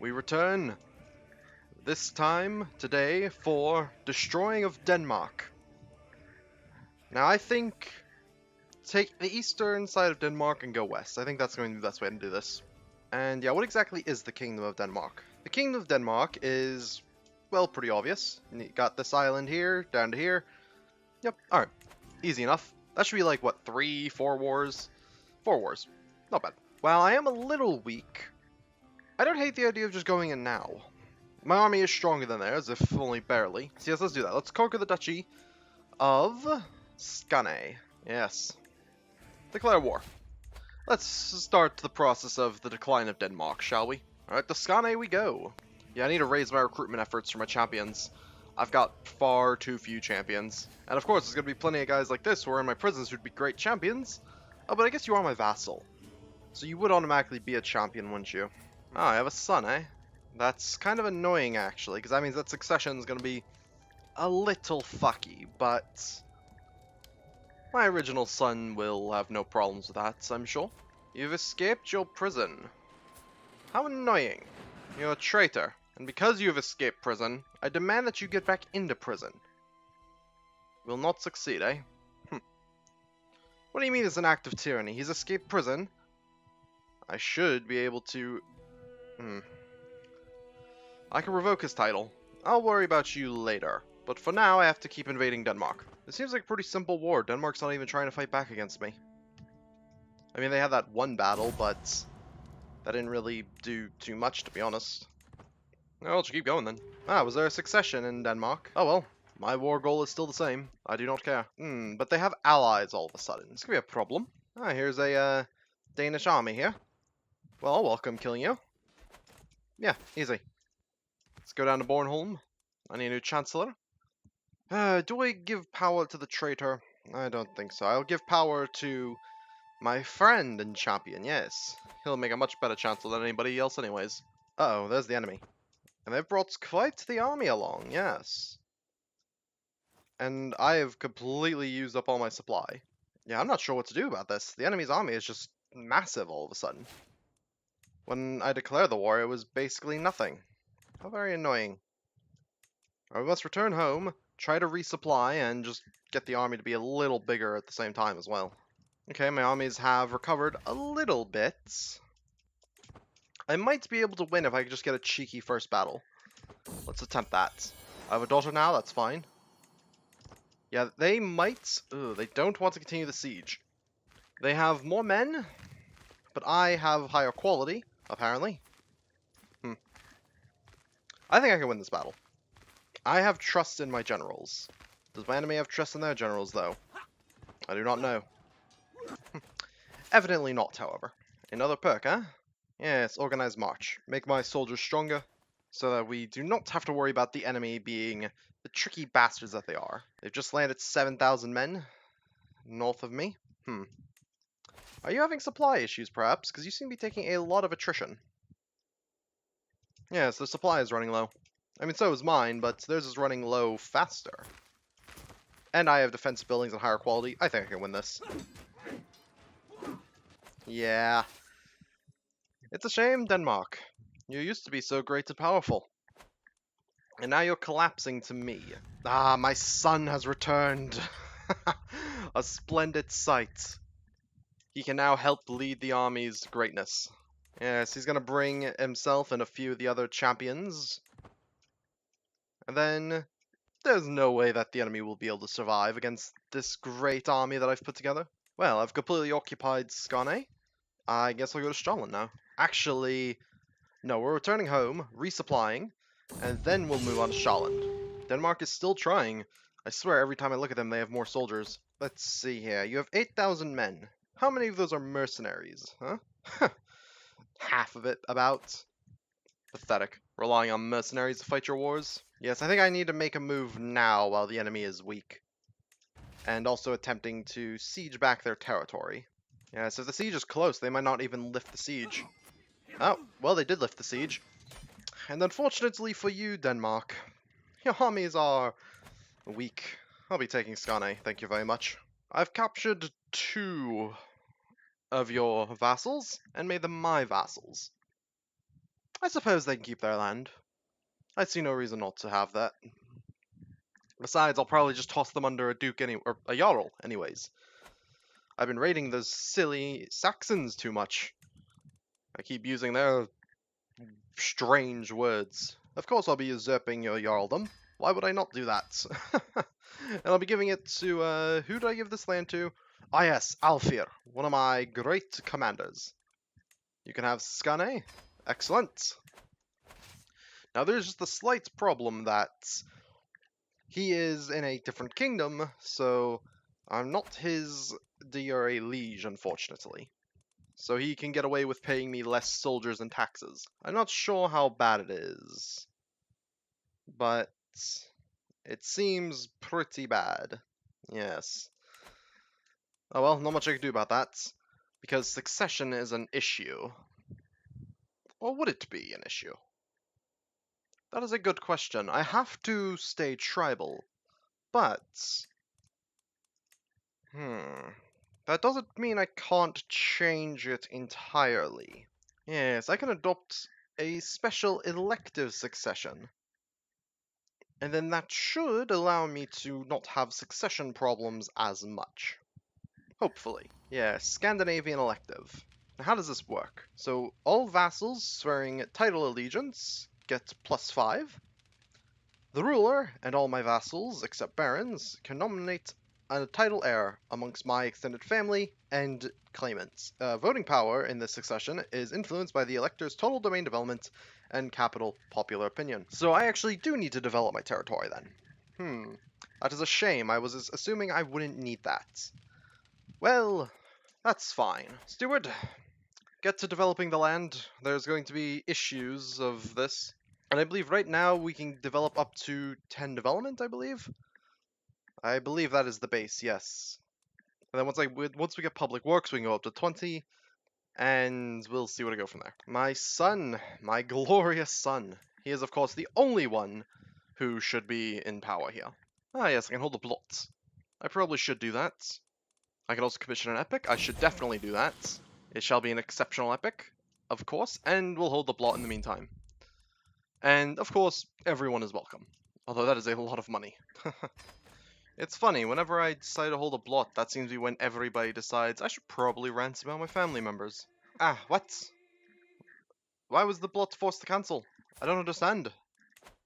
we return this time today for destroying of Denmark. Now I think take the eastern side of Denmark and go west. I think that's going to be the best way to do this. And yeah, what exactly is the Kingdom of Denmark? The Kingdom of Denmark is, well, pretty obvious. You got this island here, down to here. Yep, alright. Easy enough. That should be like, what, 4 wars? 4 wars. Not bad. While I am a little weak, I don't hate the idea of just going in now. My army is stronger than theirs, if only barely. So yes, let's do that. Let's conquer the Duchy of Skane. Yes. Declare war. Let's start the process of the decline of Denmark, shall we? Alright, to Skane we go. Yeah, I need to raise my recruitment efforts for my champions. I've got far too few champions. And of course, there's going to be plenty of guys like this who are in my prisons who'd be great champions. Oh, but I guess you are my vassal. So you would automatically be a champion, wouldn't you? Oh, I have a son, eh? That's kind of annoying, actually, because that means that succession is going to be a little fucky, but my original son will have no problems with that, I'm sure. You've escaped your prison. How annoying. You're a traitor, and because you've escaped prison, I demand that you get back into prison. Will not succeed, eh? What do you mean it's an act of tyranny? He's escaped prison. I should be able to... I can revoke his title. I'll worry about you later. But for now, I have to keep invading Denmark. It seems like a pretty simple war. Denmark's not even trying to fight back against me. I mean, they had that one battle, but that didn't really do too much, to be honest. Well, I'll just keep going then. Ah, was there a succession in Denmark? Oh well, my war goal is still the same. I do not care. But they have allies all of a sudden. This could be a problem. Ah, here's a Danish army here. Well, welcome killing you. Yeah, easy. Let's go down to Bornholm. I need a new chancellor. Do I give power to the traitor? I don't think so. I'll give power to my friend and champion, yes. He'll make a much better chancellor than anybody else anyways. Uh-oh, there's the enemy. And they've brought quite the army along, yes. And I have completely used up all my supply. Yeah, I'm not sure what to do about this. The enemy's army is just massive all of a sudden. When I declared the war, it was basically nothing. How very annoying. We must return home, try to resupply, and just get the army to be a little bigger at the same time as well. Okay, my armies have recovered a little bit. I might be able to win if I could just get a cheeky first battle. Let's attempt that. I have a daughter now, that's fine. Yeah, they might... Ugh, they don't want to continue the siege. They have more men, but I have higher quality, apparently. I think I can win this battle. I have trust in my generals. Does my enemy have trust in their generals, though? I do not know. Evidently not, however. Another perk, huh? Yes, organized march. Make my soldiers stronger, so that we do not have to worry about the enemy being the tricky bastards that they are. They've just landed 7,000 men north of me. Are you having supply issues, perhaps? Because you seem to be taking a lot of attrition. Yes, the supply is running low. I mean, so is mine, but theirs is running low faster. And I have defense buildings and higher quality. I think I can win this. Yeah. It's a shame, Denmark. You used to be so great and powerful. And now you're collapsing to me. Ah, my son has returned. A splendid sight. He can now help lead the army's greatness. Yes, he's gonna bring himself and a few of the other champions. And then there's no way that the enemy will be able to survive against this great army that I've put together. Well, I've completely occupied Skane. I guess I'll go to Scotland now. Actually, no, we're returning home, resupplying, and then we'll move on to Scotland. Denmark is still trying. I swear every time I look at them, they have more soldiers. Let's see here. You have 8,000 men. How many of those are mercenaries, huh? Half of it, about. Pathetic. Relying on mercenaries to fight your wars. Yes, I think I need to make a move now while the enemy is weak. And also attempting to siege back their territory. Yes, if the siege is close, they might not even lift the siege. Oh, well, they did lift the siege. And unfortunately for you, Denmark, your armies are weak. I'll be taking Skane, thank you very much. I've captured 2 of your vassals and made them my vassals. I suppose they can keep their land. I see no reason not to have that. Besides, I'll probably just toss them under a duke or a jarl anyways. I've been raiding those silly Saxons too much. I keep using their strange words. Of course I'll be usurping your jarldom. Why would I not do that? And I'll be giving it to, who do I give this land to? Ah yes, Alfir, one of my great commanders. You can have Skane. Excellent. Now there's just a slight problem that he is in a different kingdom, so I'm not his dear liege, unfortunately. So he can get away with paying me less soldiers and taxes. I'm not sure how bad it is, but it seems pretty bad. Yes. Oh well, not much I can do about that, because succession is an issue. Or would it be an issue? That is a good question. I have to stay tribal, but... That doesn't mean I can't change it entirely. Yes, I can adopt a special elective succession. And then that should allow me to not have succession problems as much. Hopefully. Yeah, Scandinavian elective. Now, how does this work? So, all vassals swearing title allegiance get +5. The ruler and all my vassals, except barons, can nominate a title heir amongst my extended family and claimants. Voting power in this succession is influenced by the elector's total domain development and capital popular opinion. So I actually do need to develop my territory then. That is a shame. I was assuming I wouldn't need that. Well, that's fine. Steward, get to developing the land. There's going to be issues of this. And I believe right now we can develop up to 10 development, I believe. I believe that is the base, yes. And then once we get public works, we can go up to 20, and we'll see where to go from there. My son, my glorious son. He is, of course, the only one who should be in power here. Ah, yes, I can hold a blot. I probably should do that. I can also commission an epic. I should definitely do that. It shall be an exceptional epic, of course, and we'll hold the blot in the meantime. And, of course, everyone is welcome. Although that is a lot of money. It's funny, whenever I decide to hold a blot, that seems to be when everybody decides I should probably ransom out my family members. Ah, what? Why was the blot forced to cancel? I don't understand.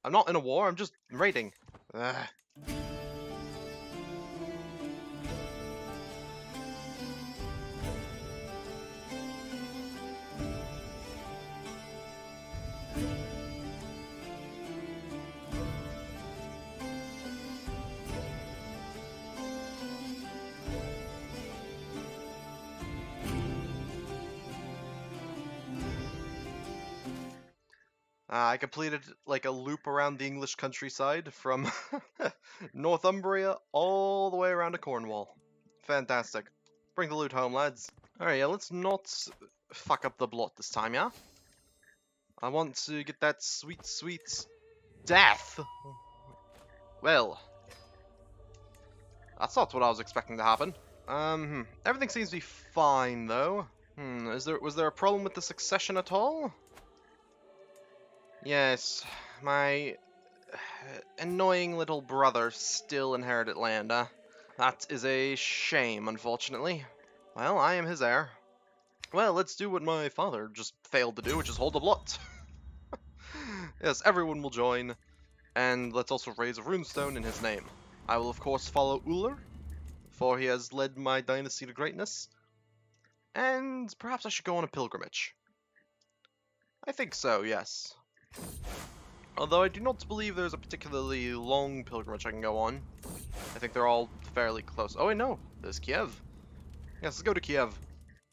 I'm not in a war, I'm just raiding. Ugh. I completed like a loop around the English countryside from Northumbria all the way around to Cornwall. Fantastic. Bring the loot home, lads. Alright, yeah, let's not fuck up the blot this time, yeah? I want to get that sweet, sweet death. Well, that's not what I was expecting to happen. Everything seems to be fine, though. Was there a problem with the succession at all? Yes, my annoying little brother still inherited land, That is a shame, unfortunately. Well, I am his heir. Well, let's do what my father just failed to do, which is hold a blot. Yes, everyone will join, and let's also raise a runestone in his name. I will, of course, follow Uller, for he has led my dynasty to greatness, and perhaps I should go on a pilgrimage. I think so, yes. Although I do not believe there's a particularly long pilgrimage I can go on. I think they're all fairly close. Oh wait, no, there's Kiev. Yes, let's go to Kiev.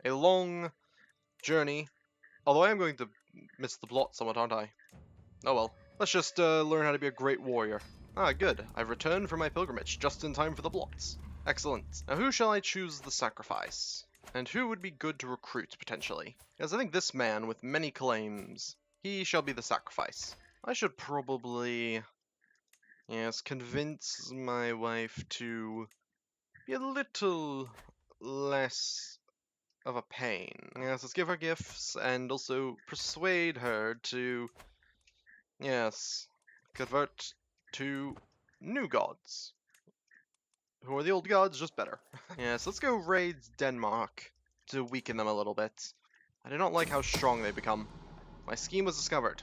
A long journey. Although I am going to miss the blot somewhat, aren't I? Oh well. Let's just learn how to be a great warrior. Ah, good. I've returned from my pilgrimage, just in time for the blots. Excellent. Now who shall I choose the sacrifice? And who would be good to recruit, potentially? Because I think this man with many claims, he shall be the sacrifice. I should probably, yes, convince my wife to be a little less of a pain. Yes, let's give her gifts and also persuade her to, yes, convert to new gods. Who are the old gods, just better. Yes, let's go raid Denmark to weaken them a little bit. I do not like how strong they become. My scheme was discovered.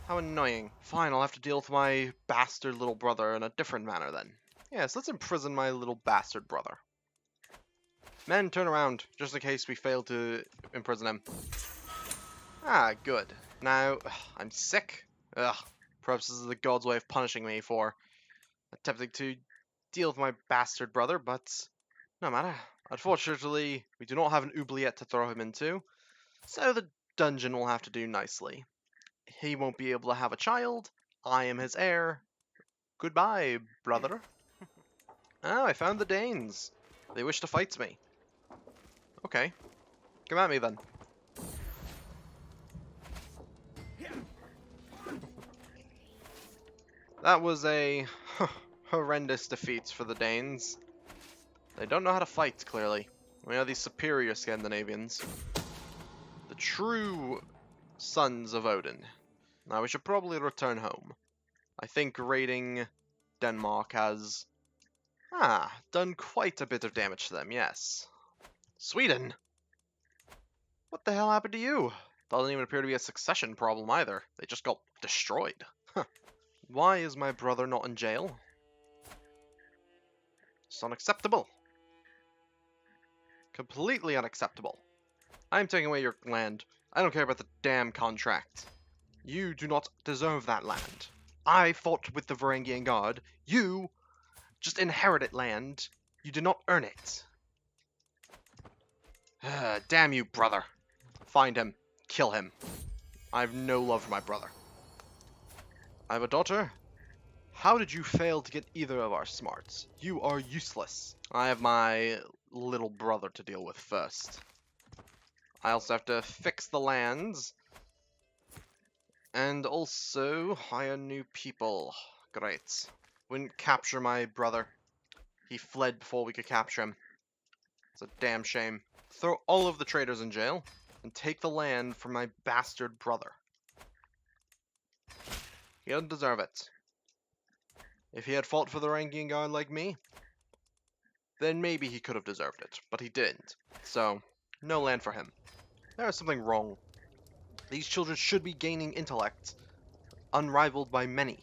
How annoying. Fine, I'll have to deal with my bastard little brother in a different manner then. Yes, let's imprison my little bastard brother. Men, turn around, just in case we fail to imprison him. Ah, good. Now, I'm sick. Ugh. Perhaps this is the god's way of punishing me for attempting to deal with my bastard brother, but no matter. Unfortunately, we do not have an oubliette to throw him into, so the dungeon will have to do nicely. He won't be able to have a child. I am his heir. Goodbye, brother. Oh, I found the Danes. They wish to fight me. Okay. Come at me then. That was a horrendous defeat for the Danes. They don't know how to fight, clearly. We are these superior Scandinavians. The true sons of Odin. Now, we should probably return home. I think raiding Denmark has done quite a bit of damage to them, yes. Sweden? What the hell happened to you? Doesn't even appear to be a succession problem either. They just got destroyed. Why is my brother not in jail? It's unacceptable. Completely unacceptable. I'm taking away your land. I don't care about the damn contract. You do not deserve that land. I fought with the Varangian Guard. You just inherited land. You did not earn it. Damn you, brother. Find him. Kill him. I have no love for my brother. I have a daughter. How did you fail to get either of our smarts? You are useless. I have my little brother to deal with first. I also have to fix the lands. And also hire new people. Great. Wouldn't capture my brother. He fled before we could capture him. It's a damn shame. Throw all of the traitors in jail and take the land from my bastard brother. He doesn't deserve it. If he had fought for the Varangian Guard like me, then maybe he could have deserved it, but he didn't. So, no land for him. There is something wrong. These children should be gaining intellect, unrivaled by many.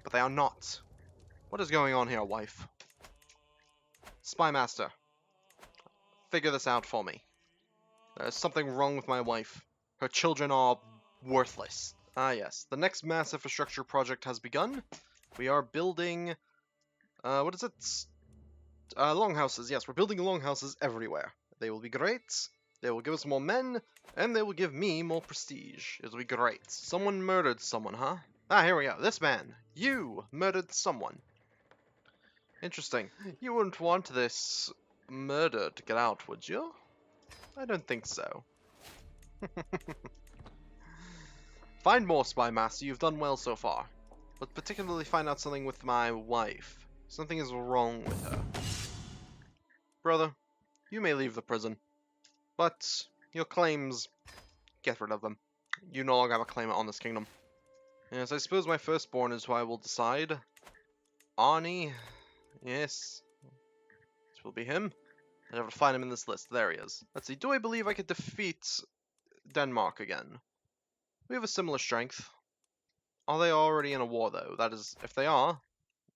But they are not. What is going on here, wife? Spy Master, figure this out for me. There's something wrong with my wife. Her children are worthless. Ah yes, the next mass infrastructure project has begun. We are building, what is it? Longhouses. Yes, we're building longhouses everywhere. They will be great. They will give us more men, and they will give me more prestige. It will be great. Someone murdered someone, huh? Ah, here we go. This man. You murdered someone. Interesting. You wouldn't want this murder to get out, would you? I don't think so. Find more, Spy Master. You've done well so far. But particularly find out something with my wife. Something is wrong with her. Brother, you may leave the prison. But your claims, get rid of them. You no longer have a claim on this kingdom. Yes, I suppose my firstborn is who I will decide. Arnie, yes. This will be him. I have to find him in this list. There he is. Let's see, do I believe I could defeat Denmark again? We have a similar strength. Are they already in a war, though? That is, if they are,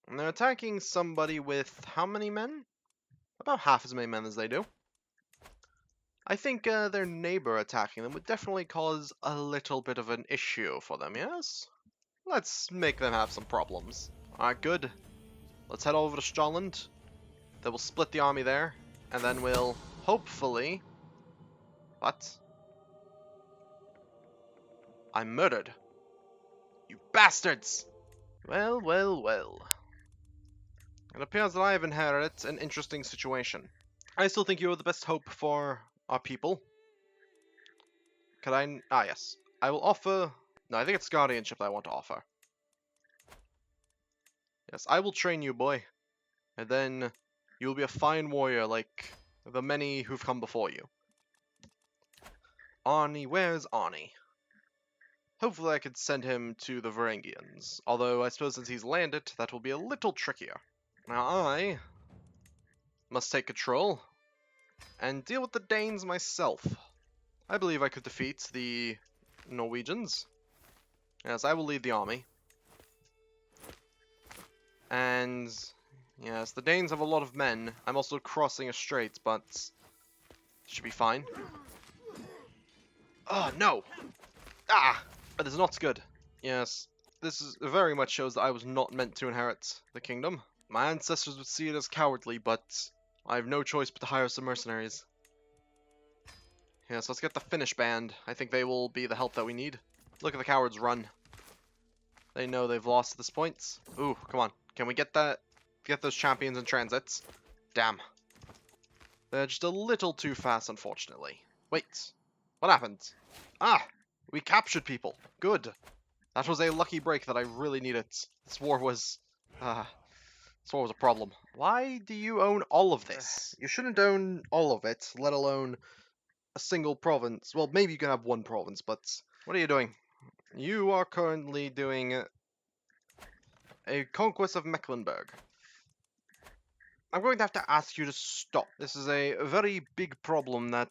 and they're attacking somebody with how many men? About half as many men as they do. I think their neighbor attacking them would definitely cause a little bit of an issue for them, yes? Let's make them have some problems. Alright, good. Let's head over to Stolland. Then we'll split the army there, and then we'll hopefully... What? I'm murdered. You bastards! Well, well, well. It appears that I have inherited an interesting situation. I still think you are the best hope for our people. Could I... Ah, yes. I will offer... No, I think it's guardianship that I want to offer. Yes, I will train you, boy. And then You'll be a fine warrior like the many who've come before you. Arnie, where's Arnie? Hopefully I could send him to the Varangians, although I suppose since he's landed, that will be a little trickier. Now I must take control and deal with the Danes myself. I believe I could defeat the Norwegians. Yes, I will lead the army. And yes, the Danes have a lot of men. I'm also crossing a strait, but should be fine. Oh, no! Ah! That is not good. Yes, this is very much shows that I was not meant to inherit the kingdom. My ancestors would see it as cowardly, but I have no choice but to hire some mercenaries. Yes, let's get the Finnish band. I think they will be the help that we need. Look at the cowards run. They know they've lost at this point. Ooh, come on. Can we get that? Get those champions in transits? Damn. They're just a little too fast, unfortunately. Wait. What happened? Ah! We captured people. Good. That was a lucky break that I really needed. This war was a problem. Why do you own all of this? You shouldn't own all of it, let alone a single province. Well, maybe you can have one province, but what are you doing? You are currently doing a conquest of Mecklenburg. I'm going to have to ask you to stop. This is a very big problem that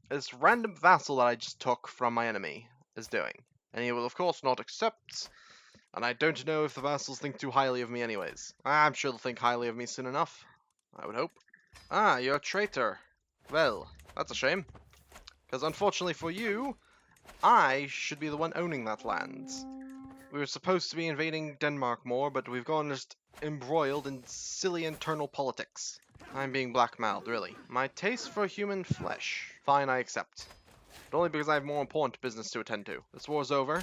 this random vassal that I just took from my enemy is doing. And he will, of course, not accept. And I don't know if the vassals think too highly of me anyways. I'm sure they'll think highly of me soon enough. I would hope. Ah, you're a traitor. Well, that's a shame. Because unfortunately for you, I should be the one owning that land. We were supposed to be invading Denmark more, but we've gone just embroiled in silly internal politics. I'm being blackmailed, really. My taste for human flesh. Fine, I accept. But only because I have more important business to attend to. This war's over.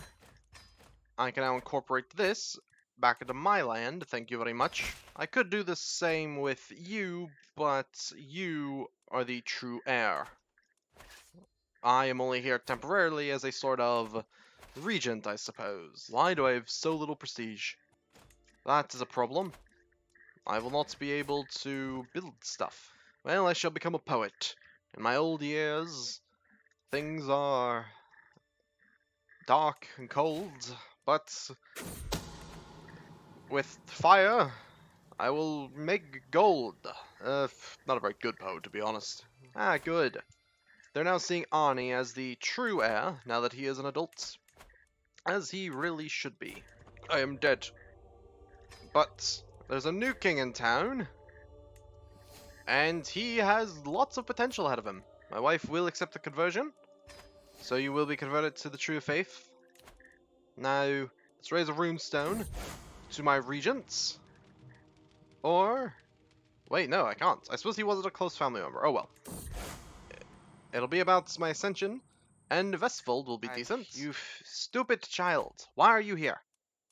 I can now incorporate this back into my land, thank you very much. I could do the same with you, but you are the true heir. I am only here temporarily as a sort of regent, I suppose. Why do I have so little prestige? That is a problem. I will not be able to build stuff. Well, I shall become a poet. In my old years, things are dark and cold, but with fire, I will make gold. Not a very good poet, to be honest. Ah, good. They're now seeing Arnie as the true heir, now that he is an adult. As he really should be. I am dead. But there's a new king in town, and he has lots of potential ahead of him. My wife will accept the conversion, so you will be converted to the true faith. Now, let's raise a runestone to my regents. Or, wait, no, I can't. I suppose he wasn't a close family member. Oh well. It'll be about my ascension, and Vestfold will be decent. You stupid child. Why are you here?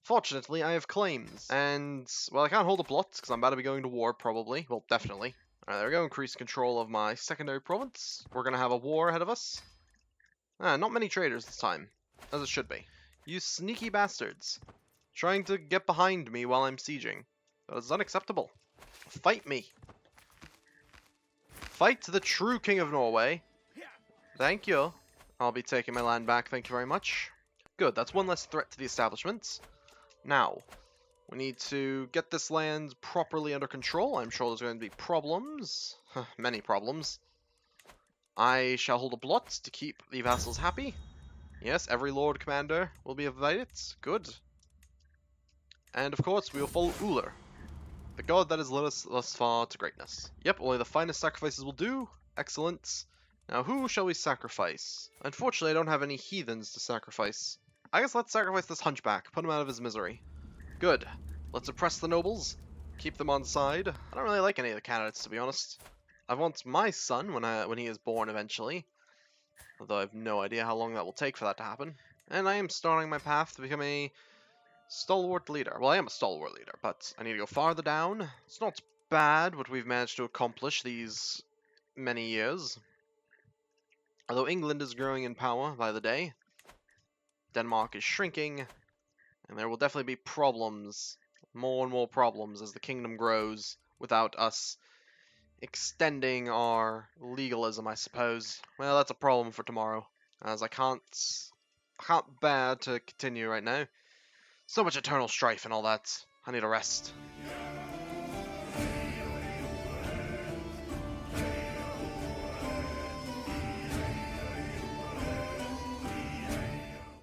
Fortunately, I have claims, and, well, I can't hold a plot, because I'm about to be going to war, probably. Well, definitely. Alright, there we go, increase control of my secondary province. We're gonna have a war ahead of us. Not many traders this time, as it should be. You sneaky bastards. Trying to get behind me while I'm sieging. That is unacceptable. Fight me. Fight the true King of Norway. Thank you. I'll be taking my land back, thank you very much. Good, that's one less threat to the establishment. Now, we need to get this land properly under control. I'm sure there's going to be problems. Many problems. I shall hold a blot to keep the vassals happy. Yes, every Lord Commander will be invited. Good. And of course, we will follow Uller, the god that has led us thus far to greatness. Yep, only the finest sacrifices will do. Excellent. Now, who shall we sacrifice? Unfortunately, I don't have any heathens to sacrifice. I guess let's sacrifice this hunchback, put him out of his misery. Good. Let's oppress the nobles, keep them on side. I don't really like any of the candidates, to be honest. I want my son when he is born eventually, although I have no idea how long that will take for that to happen. And I am starting my path to become a stalwart leader. Well, I am a stalwart leader, but I need to go farther down. It's not bad what we've managed to accomplish these many years. Although England is growing in power by the day, Denmark is shrinking, and there will definitely be problems, more and more problems as the kingdom grows. without us extending our legalism, I suppose. Well, that's a problem for tomorrow, as I can't bear to continue right now. So much eternal strife and all that. I need a rest.